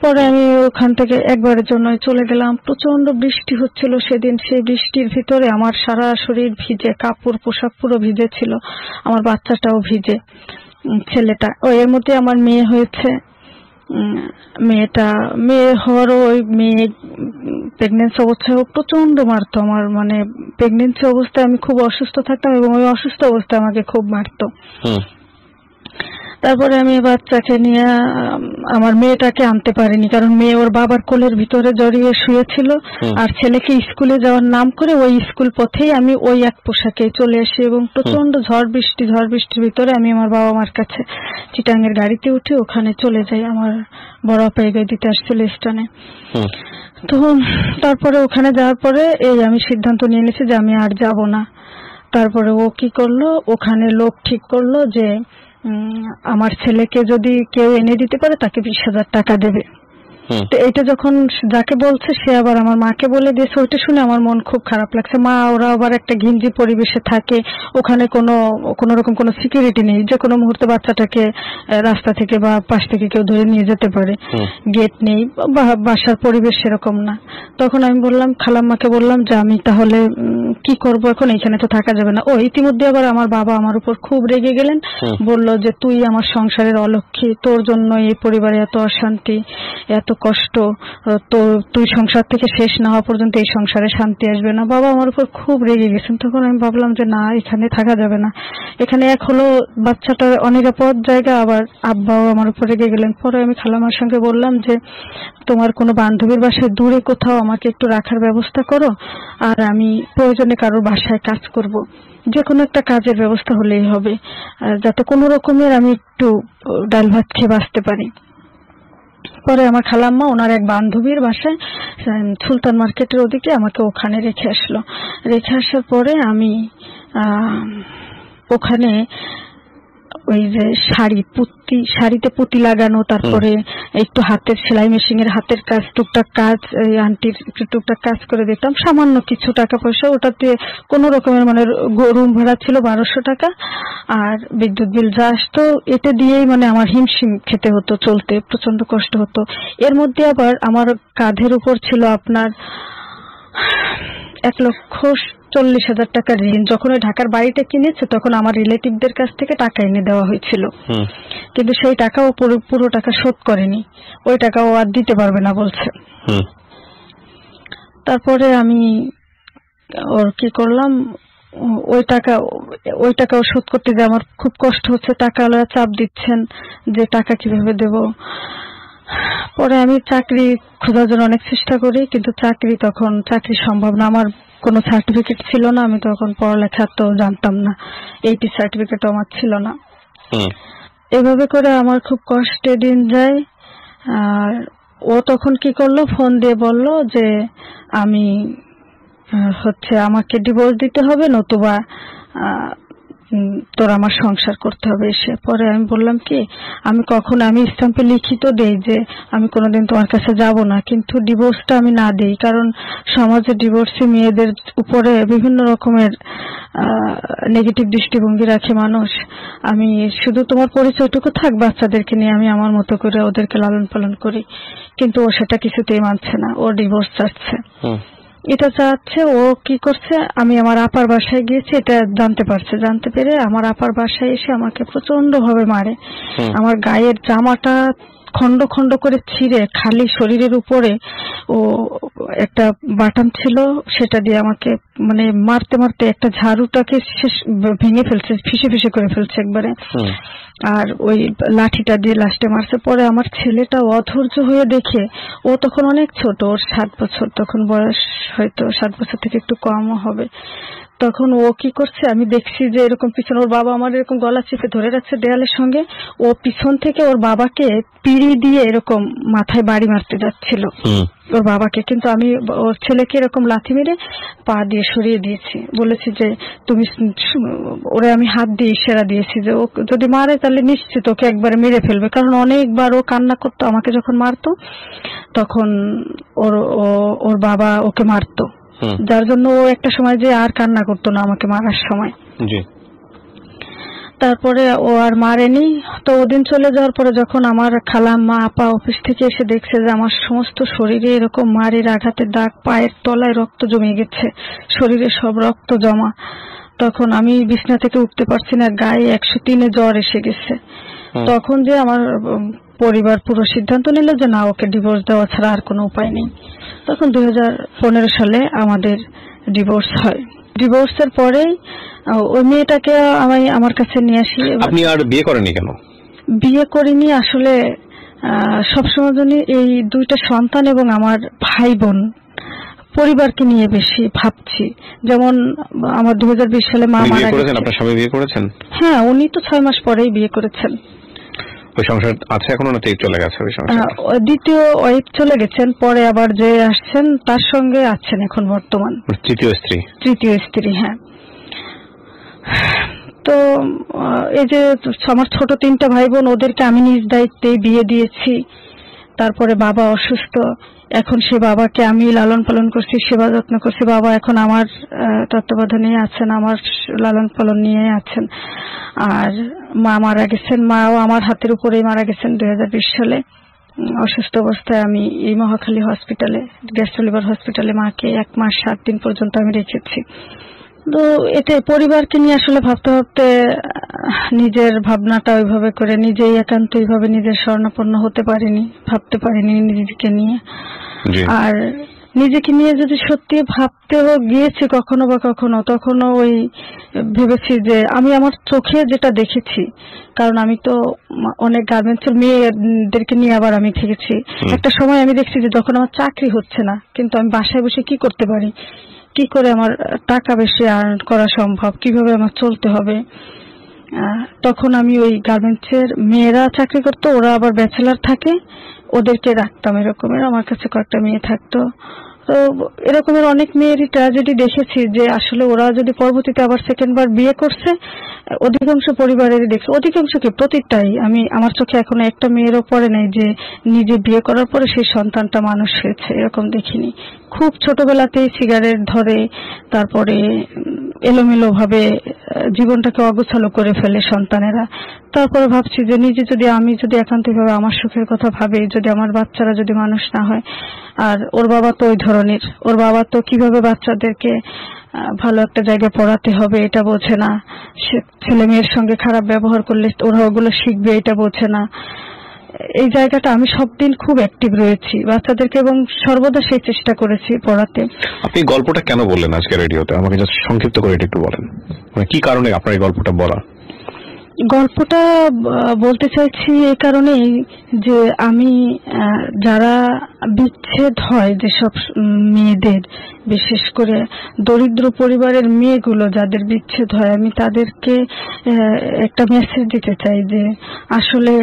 পরে আমি ওখান থেকে একবারের জন্য চলে গেলাম। প্রচন্ড বৃষ্টি হচ্ছিল সেদিন, সেই বৃষ্টির ভিতরে আমার সারা শরীর ভিজে, কাপড় পোশাক পুরো ভিজে ছিল, আমার বাচ্চাটাও ভিজে, ছেলেটা। এর মধ্যে আমার মেয়ে হয়েছে। মেয়ে হওয়ারও ওই মেয়ে প্রেগনেন্সি অবস্থায় প্রচন্ড মারতো আমার, মানে প্রেগনেন্সি অবস্থায় আমি খুব অসুস্থ থাকতাম এবং ওই অসুস্থ অবস্থায় আমাকে খুব মারতো। তারপরে আমি বাচ্চাকে নিয়ে আমার মেয়েটাকে আনতে পারিনি, কারণ মেয়ে ওর বাবার কোলের ভিতরে জড়িয়ে শুয়েছিল, আর ছেলেকে স্কুলে যাওয়ার নাম করে ওই স্কুল পথেই আমি ওই এক পোশাকে চলে আসি, এবং প্রচন্ড ঝড় বৃষ্টির ভিতরে আমি আমার বাবা মার কাছে চিটাঙ্গের গাড়িতে উঠে ওখানে চলে যাই। আমার বড় আপা এগিয়ে দিতে আসছিল স্টেশনে। তো তারপরে ওখানে যাওয়ার পরে আমি সিদ্ধান্ত নিয়ে নিয়েছি যে আমি আর যাব না। তারপরে ও কি করলো, ওখানে লোক ঠিক করলো যে আমার ছেলেকে যদি কেউ এনে দিতে পারে তাকে 20,000 টাকা দেবে। তো এটা যখন যাকে বলছে সে আবার আমার মাকে বলে দিয়েছে। ওইটা শুনে আমার মন খুব খারাপ লাগছে। মা ওরা আবার একটা ঘিঞ্জি পরিবেশে থাকে, ওখানে কোনো রকম কোনো সিকিউরিটি নেই, যে কোনো মুহূর্তে বাচ্চাটাকে রাস্তা থেকে বা পাশ থেকে কেউ ধরে নিয়ে যেতে পারে, গেট নেই, বাসার পরিবেশ সেরকম না। তখন আমি বললাম, খালাম্মাকে বললাম যে আমি তাহলে কি করব, এখন এইখানে তো থাকা যাবে না। ইতিমধ্যে আবার আমার বাবা আমার উপর খুব রেগে গেলেন, বলল যে তুই আমার সংসারের অলক্ষ্মী, তোর জন্য এই পরিবারে এত অশান্তি, এত কষ্ট, তো তুই সংসার থেকে শেষ না হওয়া পর্যন্ত এই সংসারে শান্তি আসবে না। বাবা আমার উপর খুব রেগে গেছেন। তখন আমি ভাবলাম যে না, এখানে থাকা যাবে না। এখানে এক হলো বাচ্চাটার অনিরাপদ জায়গা, আবার আব্বাও আমার উপর রেগে গেলেন। পরে আমি খালামার সঙ্গে বললাম যে তোমার কোনো বান্ধবীর বাসায় দূরে কোথাও আমাকে একটু রাখার ব্যবস্থা করো, আর আমি প্রয়োজনে কারোর বাসায় কাজ করব, যে কোনো একটা কাজের ব্যবস্থা হলেই হবে, যাতে কোনো রকমের আমি একটু ডাল ভাত খেয়ে বাঁচতে পারি। পরে আমার খালাম্মা ওনার এক বান্ধবীর বাসায় সুলতান মার্কেটের ওদিকে আমাকে ওখানে রেখে আসলো। রেখে আসার পরে আমি ওখানে ওই যে শাড়িতে পুঁতি লাগানো, তারপরে একটু হাতের সেলাই মেশিনের হাতের কাজ, টুকটাক কাজ, আন্টির টুকটাক কাজ করে দিতাম, সামান্য কিছু টাকা পয়সা। ওটাতে কোনো রকমের মানে রুম ভাড়া ছিল 1200 টাকা, আর বিদ্যুৎ বিল যা আসতো এটা দিয়েই মানে আমার হিমশিম খেতে হতো, চলতে প্রচন্ড কষ্ট হতো। এর মধ্যে আবার আমার কাঁধের উপর ছিল আপনার 1,40,000 টাকার ঋণ। যখন ওই ঢাকার বাড়িটা কিনেছে তখন আমার রিলেটিভদের কাছ থেকে টাকা এনে দেওয়া হয়েছিল, কিন্তু সেই টাকাও পুরো টাকা শোধ করেনি, ওই টাকাও আর দিতে পারবে না বলছে। তারপরে আমি ওর কি করলাম, ওই টাকাও শোধ করতে গিয়ে আমার খুব কষ্ট হচ্ছে, টাকাওয়ালারা চাপ দিচ্ছেন যে টাকা কিভাবে দেব। পরে আমি চাকরি খোঁজার জন্য অনেক চেষ্টা করি, কিন্তু চাকরি সম্ভব না। আমার কোনো সার্টিফিকেট ছিল না, আমি তখন পড়ালেখা তো জানতাম না, 80 সার্টিফিকেটও আমার ছিল না। এভাবে করে আমার খুব কষ্টে দিন যায়। আর ও তখন কি করলো, ফোন দিয়ে বলল যে আমি আমাকে ডিভোর্স দিতে হবে, নতুবা তোর আমার সংসার করতে হবে এসে। পরে আমি বললাম কি, আমি স্ট্যাম্পে লিখিত দেই যে আমি কোনোদিন তোমার কাছে যাব না, কিন্তু ডিভোর্সটা আমি না দেই, কারণ সমাজে ডিভোর্সি মেয়েদের উপরে বিভিন্ন রকমের নেগেটিভ দৃষ্টিভঙ্গি রাখে মানুষ। আমি শুধু তোমার পরিচয়টুকু থাক, বাচ্চাদেরকে নিয়ে আমি আমার মতো করে ওদেরকে লালন পালন করি। কিন্তু ও সেটা কিছুতেই মানছে না, ও ডিভোর্স চাচ্ছে। এটা চাচ্ছে, ও কি করছে, আমি আমার আপার বাসায় গিয়েছি, এটা জানতে পেরে আমার আপার বাসায় এসে আমাকে প্রচন্ড ভাবে মারে। আমার গায়ের জামাটা খন্ড খন্ড করে ছিঁড়ে খালি শরীরের উপরে ও একটা বাটন ছিল, সেটা দিয়ে আমাকে মানে মারতে মারতে একটা ঝাড়ুটাকে ভেঙে ফেলছে, ফিসে ফিসে করে ফেলছে একবারে। আর ওই লাঠিটা দিয়ে লাস্টে মারছে। পরে আমার ছেলেটা অধৈর্য হয়ে দেখে, ও তখন অনেক ছোট, ওর 7 বছর তখন বয়স, হয়তো 7 বছর থেকে একটু কমও হবে। তখন ও কি করছে, আমি দেখছি যে এরকম পিছনে ওর বাবা আমার এরকম গলা চেপে ধরে রাখছে দেয়ালের সঙ্গে, ও পিছন থেকে ওর বাবাকে পিড়ি দিয়ে এরকম মাথায় বাড়ি মারতে যাচ্ছিল ওর বাবাকে। কিন্তু আমি ওর ছেলেকে এরকম লাথি মেরে পা দিয়ে সরিয়ে দিয়েছি, বলেছি যে ওরে আমি হাত দিয়ে ইশারা দিয়েছি যে ও যদি মারে তাহলে নিশ্চিত ওকে একবারে মেরে ফেলবে, কারণ অনেকবার ও কান্না করতো আমাকে যখন মারতো, তখন ওর বাবা ওকে মারতো, যার জন্য ও একটা সময় যে আর কান্না করতো না আমাকে মারার সময়। তারপরে ও আর মারেনি। তো ওদিন চলে যাওয়ার পরে যখন আমার খালাম্মা আপা অফিস থেকে এসে দেখছে যে আমার সমস্ত শরীরে এরকম মারের আঘাতের দাগ, পায়ের তলায় রক্ত জমে গেছে, শরীরে সব রক্ত জমা, তখন আমি বিছনা থেকে উঠতে পারছি না, গায়ে 103-এ জ্বর এসে গেছে। তখন যে আমার পরিবার পুরো সিদ্ধান্ত নিল যে না, ওকে ডিভোর্স দেওয়া ছাড়া আর কোনো উপায় নেই। তখন 2015 সালে আমাদের ডিভোর্স হয়। ডিভোর্সের পরেই ওই মেয়েটাকে আমি আমার কাছে নিয়ে আসি। আপনি আর বিয়ে করেননি কেন? বিয়ে করিনি আসলে, সবসময় জন্য এই 2টা সন্তান এবং আমার ভাই বোন পরিবারকে নিয়ে বেশি ভাবছি। যেমন আমার 2020 সালে মা মারা গেছে। আপনার স্বামী বিয়ে করেছেন? হ্যাঁ, উনি তো 6 মাস পরেই বিয়ে করেছেন। ওই সংসার আছে এখনো না চলে গেছে? ওই সংসার দ্বিতীয় ওয়াইফ চলে গেছেন, পরে আবার যে আসছেন তার সঙ্গে আছেন এখন বর্তমান। তৃতীয় স্ত্রী। হ্যাঁ। তো এই যে আমার ছোট 3টা ভাই বোন, ওদেরকে আমি নিজ দায়িত্বে বিয়ে দিয়েছি। তারপরে বাবা অসুস্থ, এখন সে বাবাকে আমি লালন পালন করছি, সেবা যত্ন করছি। বাবা এখন আমার তত্ত্বাবধানে আছেন, আমার লালন পালন নিয়ে আছেন। আর মা মারা গেছেন, মাও আমার হাতের উপরেই মারা গেছেন 2020 সালে অসুস্থ অবস্থায়। আমি এই মহাখালী হসপিটালে, গ্যাস্ট্রোলিভার হসপিটালে মাকে 1 মাস 7 দিন পর্যন্ত আমি রেখেছি। তো এতে পরিবারকে নিয়ে আসলে ভাবতে ভাবতে নিজের ভাবনাটা ওইভাবে করে নিজেই একান্ত এইভাবে নিজের শরণাপন্ন হতে পারিনি, ভাবতে পারিনি নিজেকে নিয়ে। আর নিজেকে নিয়ে যদি সত্যি ভাবতেও গিয়েছি কখনো বা কখনো, তখনও ওই ভেবেছি যে আমি আমার চোখে যেটা দেখেছি, কারণ আমি তো অনেক গার্মেন্টসের মেয়েদেরকে নিয়ে আবার আমি থেকেছি। একটা সময় আমি দেখছি যে যখন আমার চাকরি হচ্ছে না, কিন্তু আমি বাসায় বসে কি করতে পারি, কি করে আমার টাকা বেশি আর্ন করা সম্ভব, কিভাবে আমার চলতে হবে, তখন আমি ওই গার্মেন্টসের মেয়েরা চাকরি করতো, ওরা আবার ব্যাচেলার থাকে, ওদেরকে রাখতাম এরকমের। আমার কাছে কয়েকটা মেয়ে থাকতো। তো এরকমের অনেক মেয়েরই ট্র্যাজেডি দেখেছি যে আসলে ওরা যদি পরবর্তীতে আবার সেকেন্ডবার বিয়ে করছে, অধিকাংশ পরিবারেরই দেখছি, অধিকাংশ কি প্রতিটাই, আমি আমার চোখে এখনো একটা মেয়েরও পড়ে নাই যে নিজে বিয়ে করার পরে সেই সন্তানটা মানুষ হয়েছে, এরকম দেখিনি। খুব ছোটবেলাতেই সিগারেট ধরে, তারপরে এলোমেলো ভাবে জীবনটাকে অগোছালো করে ফেলে সন্তানেরা। তারপরে ভাবছি যে আমি যদি একান্তভাবে আমার সুখের কথা ভাবে, যদি আমার বাচ্চারা যদি মানুষ না হয়। আর ওর বাবা তো ওই ধরনের, ওর বাবা তো কিভাবে বাচ্চাদেরকে ভালো একটা জায়গায় পড়াতে হবে এটা বোঝে না, ছেলে মেয়ের সঙ্গে খারাপ ব্যবহার করলে ওরা ওগুলো শিখবে এটা বোঝে না। এই জায়গাটা আমি সবদিন খুব অ্যাক্টিভ রয়েছি বাচ্চাদেরকে, এবং সর্বদা সেই চেষ্টা করেছি পড়াতে। আপনি গল্পটা কেন বললেন আজকে রেডিওতে? আমাকে জাস্ট সংক্ষিপ্ত করে একটু বলেন, মানে কি কারণে আপনার এই গল্পটা বলা? গল্পটা বলতে চাইছি এই কারণেই যে আমি যারা বিচ্ছেদ হয় যেসব মেয়েদের, বিশেষ করে দরিদ্র পরিবারের মেয়েগুলো যাদের বিচ্ছেদ হয়, আমি তাদেরকে একটা মেসেজ দিতে চাই যে আসলে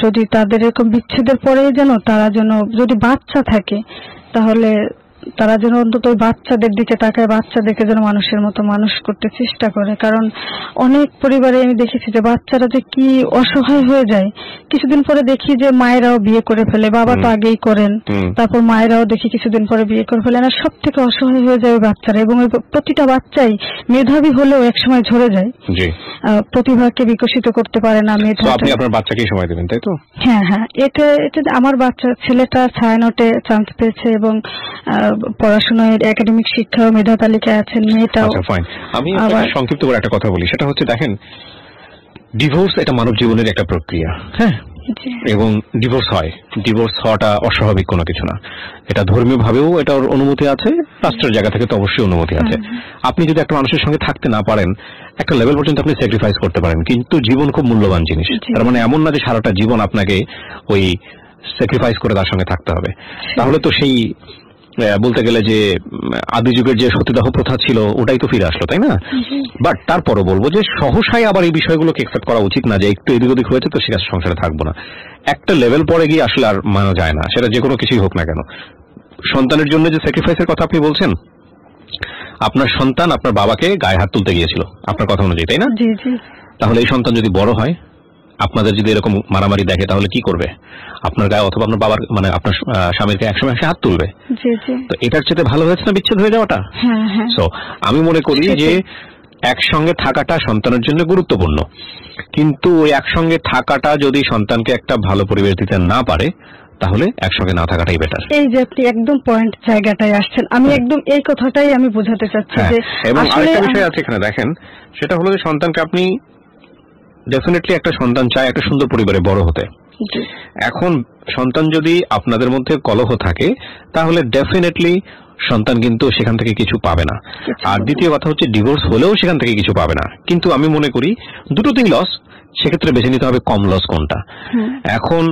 যদি তাদের এরকম বিচ্ছেদের পরে তারা যেন যদি বাচ্চা থাকে তাহলে তারা যেন অন্তত বাচ্চাদের দিকে তাকায়, বাচ্চাদেরকে যেন মানুষের মতো মানুষ করতে চেষ্টা করে। কারণ অনেক পরিবারে আমি দেখেছি যে বাচ্চারা যে কি অসহায় হয়ে যায়, কিছুদিন পরে দেখি যে মায়েরাও বিয়ে করে ফেলে, বাবা তো আগেই করেন, তারপর মায়েরাও দেখি কিছুদিন পরে বিয়ে করে ফেলে, না সব থেকে অসহায় হয়ে যায় বাচ্চারা। এবং প্রতিটা বাচ্চাই মেধাবী হলেও একসময় ঝরে যায়, প্রতিভাকে বিকশিত করতে পারে না। আপনি আপনার বাচ্চাকে সময় দেবেন, তাই তো? হ্যাঁ হ্যাঁ, এটা আমার বাচ্চা ছেলেটা ছায়ানটে চান্স পেয়েছে এবং পড়াশোনায় একাডেমিক শিক্ষা ও মেধা তালিকায় আছেন, মেয়েটাও। আচ্ছা ফাইন, আমি সংক্ষিপ্ত করে একটা কথা বলি, সেটা হচ্ছে দেখেন, ডিভোর্স এটা মানব জীবনের একটা প্রক্রিয়া, হ্যাঁ, এবং ডিভোর্স হয়, ডিভোর্স হওয়াটা অস্বাভাবিক কোনো কিছু না। এটা ধর্মীয় ভাবেও এটার অনুমতি আছে, রাষ্ট্রের জায়গা থেকে তো অবশ্যই অনুমতি আছে। আপনি যদি একটা মানুষের সঙ্গে থাকতে না পারেন, একটা লেভেল পর্যন্ত আপনি স্যাক্রিফাইস করতে পারেন, কিন্তু জীবন খুব মূল্যবান জিনিস। তার মানে এমন না যে সারাটা জীবন আপনাকে ওই স্যাক্রিফাইস করে তার সঙ্গে থাকতে হবে। তাহলে তো সেই বলতে গেলে যে আদি যুগের যে সতীদাহ প্রথা ছিল ওটাই তো ফিরে আসলো, তাই না? বাট তারপরও বলবো যে সহসাই আবার এই বিষয়গুলোকে একসেপ্ট করা উচিত না যে একটু এদিক ওদিক হয়েছে তো সে সংসারে থাকবো না। একটা লেভেল পরে গিয়ে আসলে আর মানা যায় না, সেটা যে কোনো কিছুই হোক না কেন। সন্তানের জন্য যে স্যাক্রিফাইসের কথা আপনি বলছেন, আপনার সন্তান আপনার বাবাকে গায়ে হাত তুলতে গিয়েছিল আপনার কথা অনুযায়ী, তাই না? তাহলে এই সন্তান যদি বড় হয়, আপনাদের যদি এরকম মারামারি দেখে, তাহলে কি করবে? আপনার গায়ে অথবা আপনার বাবার মানে আপনার স্বামীর গায়ে একসময় হাত তুলবে। তো এটার চেয়ে ভালো হয়েছে না বিচ্ছেদ হয়ে যাওয়াটা? সো আমি মনে করি যে একসঙ্গে থাকাটা সন্তানের জন্য গুরুত্বপূর্ণ, কিন্তু ওই একসঙ্গে থাকাটা যদি সন্তানকে একটা ভালো পরিবেশ দিতে না পারে, তাহলে একসঙ্গে না থাকাটাই বেটার। এই যে আপনি একদম পয়েন্ট জায়গাটায় আসছেন, আমি একদম এই কথাটাই আমি বোঝাতে চাচ্ছি যে এবং আরেকটা বিষয় আছে এখানে দেখেন, সেটা হলো যে সন্তানকে আপনি ডেফিনেটলি একটা সন্তান চায় একটা সুন্দর পরিবারে বড় হতে। এখন সন্তান যদি আপনাদের মধ্যে কলহ থাকে, তাহলে ডেফিনেটলি সন্তান কিন্তু সেখান থেকে কিছু পাবে না। আর দ্বিতীয় কথা হচ্ছে ডিভোর্স হলেও সেখান থেকে কিছু পাবে না। কিন্তু আমি মনে করি দুটোতেই লস, সেক্ষেত্রে বেছে নিতে হবে কম লস কোনটা। এখন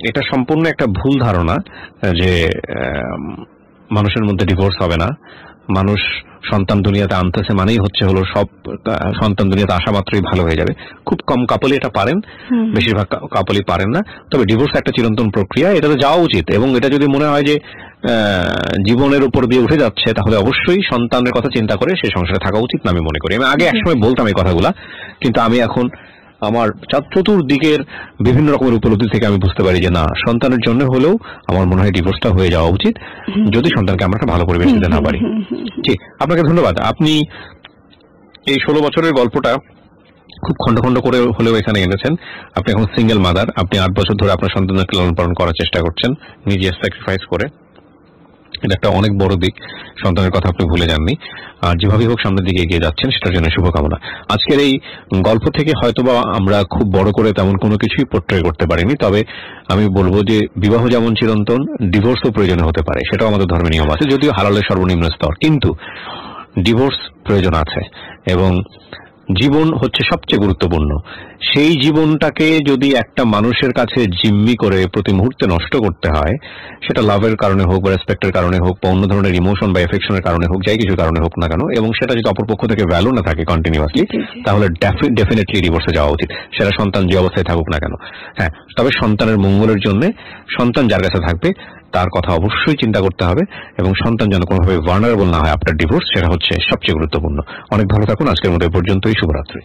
এটা সম্পূর্ণ একটা ভুল ধারণা যে মানুষের মধ্যে ডিভোর্স হবে না, মানুষ সন্তান দুনিয়াতে আনতেছে মানেই হচ্ছে হলো সব সন্তান দুনিয়াতে আসা মাত্রই ভালো হয়ে যাবে। খুব কম কাপলই এটা পারেন, বেশিরভাগ কাপলই পারেন না। তবে ডিভোর্স একটা চিরন্তন প্রক্রিয়া, এটাতে যাওয়া উচিত। এবং এটা যদি মনে হয় যে জীবনের উপর দিয়ে উঠে যাচ্ছে, তাহলে অবশ্যই সন্তানের কথা চিন্তা করে সেই সংসারে থাকা উচিত না আমি মনে করি। আমি আগে একসময় বলতাম এই কথাগুলা, কিন্তু আমি এখন আমার চতুর্দিকের বিভিন্ন রকমের উপলব্ধি থেকে আমি বুঝতে পারি যে না, সন্তানের জন্য হলেও আমার মনে হয় ডিভোর্সটা হয়ে যাওয়া উচিত, যদি সন্তানকে আমরা একটা ভালো পরিবেশ দিতে না পারি। ঠিক, আপনাকে ধন্যবাদ। আপনি এই 16 বছরের গল্পটা খুব খন্ড খন্ড করে হলেও এখানে এনেছেন। আপনি এখন সিঙ্গেল মাদার, আপনি 8 বছর ধরে আপনার সন্তানকে লালন পালন করার চেষ্টা করছেন নিজে স্যাক্রিফাইস করে। এটা একটা অনেক বড় দিক, সন্তানের কথা আপনি ভুলে যাননি। আর যেভাবে হোক সামনের দিকে এগিয়ে যাচ্ছেন, সেটার জন্য শুভকামনা। আজকের এই গল্প থেকে হয়তোবা আমরা খুব বড় করে তেমন কোনো কিছুই পোর্ট্রে করতে পারিনি, তবে আমি বলবো যে বিবাহ যেমন চিরন্তন, ডিভোর্সও প্রয়োজন হতে পারে, সেটাও আমাদের ধর্মের নিয়ম আছে, যদিও হালালের সর্বনিম্ন স্তর, কিন্তু ডিভোর্স প্রয়োজন আছে। এবং জীবন হচ্ছে সবচেয়ে গুরুত্বপূর্ণ। সেই জীবনটাকে যদি একটা মানুষের কাছে জিম্মি করে প্রতি মুহূর্তে নষ্ট করতে হয়, সেটা লাভের কারণে হোক বা রেসপেক্টের কারণে হোক বা অন্য ধরনের ইমোশন বা এফেকশনের কারণে হোক, যাই কিছু কারণে হোক না কেন, এবং সেটা যদি অপরপক্ষ থেকে ভ্যালু না থাকে কন্টিনিউয়াসলি, তাহলে ডেফিনেটলি ডিভোর্সে যাওয়া উচিত, সেটা সন্তান যে অবস্থায় থাকুক না কেন। হ্যাঁ, তবে সন্তানের মঙ্গলের জন্য সন্তান যার কাছে থাকবে তার কথা অবশ্যই চিন্তা করতে হবে, এবং সন্তান যেন কোনোভাবে ভালনারেবল না হয় আফটার ডিভোর্স, সেটা হচ্ছে সবচেয়ে গুরুত্বপূর্ণ। অনেক ভালো থাকুন, আজকের মতো এ পর্যন্তই, শুভরাত্রি।